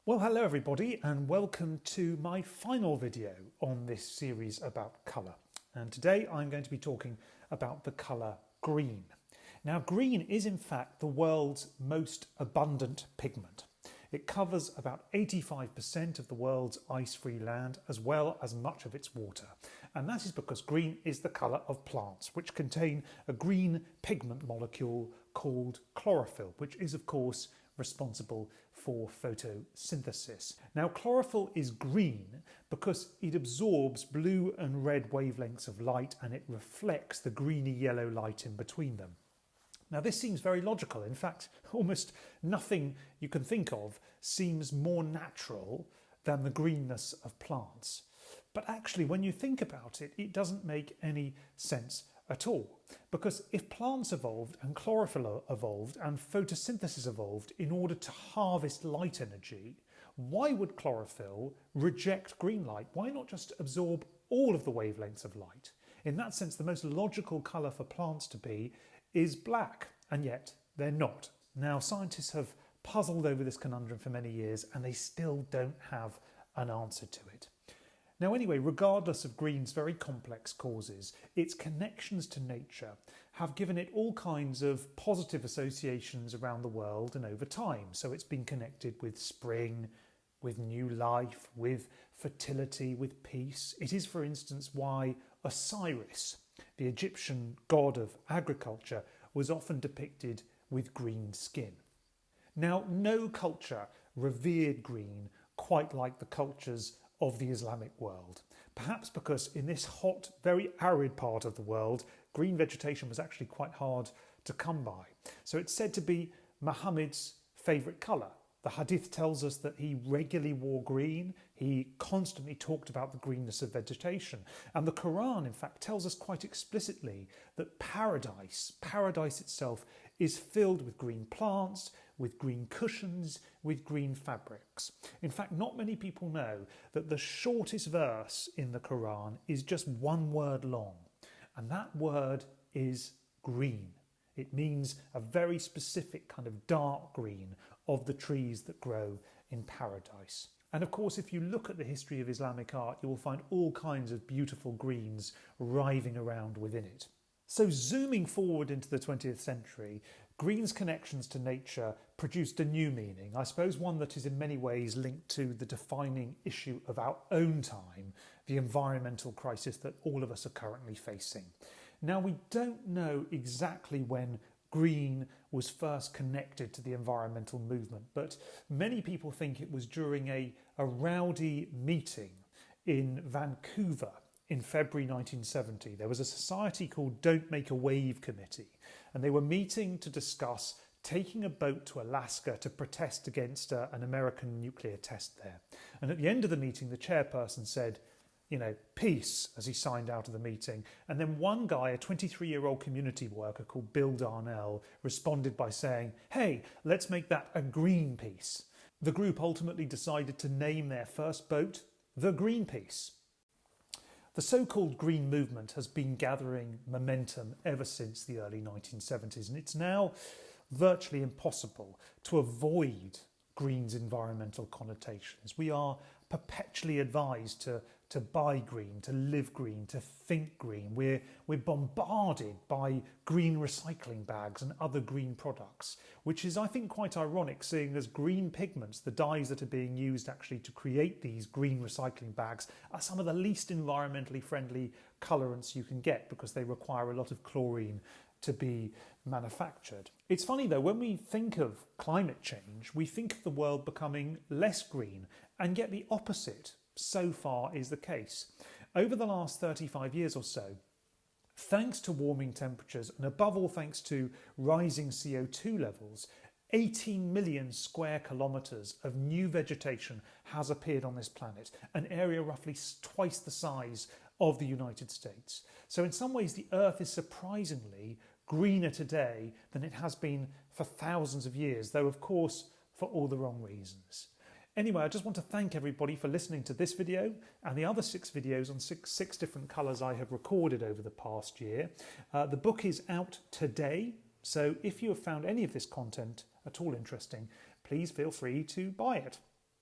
Well, hello everybody and welcome to my final video on this series about colour. And today I'm going to be talking about the colour green. Now, green is in fact the world's most abundant pigment. It covers about 85% of the world's ice-free land as well as much of its water. And that is because green is the colour of plants, which contain a green pigment molecule called chlorophyll, which is of course responsible for photosynthesis. Now, chlorophyll is green because it absorbs blue and red wavelengths of light and it reflects the greeny yellow light in between them. Now, this seems very logical. In fact, almost nothing you can think of seems more natural than the greenness of plants. But actually, when you think about it, it doesn't make any sense at all. Because if plants evolved and chlorophyll evolved and photosynthesis evolved in order to harvest light energy, why would chlorophyll reject green light? Why not just absorb all of the wavelengths of light? In that sense, the most logical colour for plants to be is black, and yet they're not. Now, scientists have puzzled over this conundrum for many years and they still don't have an answer to it. Now anyway, regardless of green's very complex causes, its connections to nature have given it all kinds of positive associations around the world and over time. So it's been connected with spring, with new life, with fertility, with peace. It is, for instance, why Osiris, the Egyptian god of agriculture, was often depicted with green skin. Now, no culture revered green quite like the cultures of the Islamic world. Perhaps because in this hot, very arid part of the world, green vegetation was actually quite hard to come by. So it's said to be Muhammad's favourite colour. The hadith tells us that he regularly wore green. He constantly talked about the greenness of vegetation. And the Quran, in fact, tells us quite explicitly that paradise itself, is filled with green plants, with green cushions, with green fabrics. In fact, not many people know that the shortest verse in the Quran is just one word long, and that word is green. It means a very specific kind of dark green of the trees that grow in paradise. And of course, if you look at the history of Islamic art, you will find all kinds of beautiful greens writhing around within it. So zooming forward into the 20th century, green's connections to nature produced a new meaning, I suppose one that is in many ways linked to the defining issue of our own time, the environmental crisis that all of us are currently facing. Now, we don't know exactly when green was first connected to the environmental movement, but many people think it was during a rowdy meeting in Vancouver in February 1970. There was a society called Don't Make a Wave Committee, and they were meeting to discuss taking a boat to Alaska to protest against an American nuclear test there. And at the end of the meeting, the chairperson said, peace, as he signed out of the meeting. And then one guy, a 23-year-old community worker called Bill Darnell, responded by saying, hey, let's make that a green peace. The group ultimately decided to name their first boat the Greenpeace. The so-called green movement has been gathering momentum ever since the early 1970s, and it's now virtually impossible to avoid green's environmental connotations. We are perpetually advised to buy green, to live green, to think green. We're bombarded by green recycling bags and other green products, which is, I think, quite ironic, seeing as green pigments, the dyes that are being used actually to create these green recycling bags, are some of the least environmentally friendly colorants you can get because they require a lot of chlorine to be manufactured. It's funny though, when we think of climate change, we think of the world becoming less green, and yet the opposite so far is the case. Over the last 35 years or so, thanks to warming temperatures and above all thanks to rising CO2 levels, 18 million square kilometres of new vegetation has appeared on this planet, an area roughly twice the size of the United States. So in some ways the Earth is surprisingly greener today than it has been for thousands of years, though of course for all the wrong reasons. Anyway, I just want to thank everybody for listening to this video and the other 6 videos on six different colours I have recorded over the past year. The book is out today, so if you have found any of this content at all interesting, please feel free to buy it.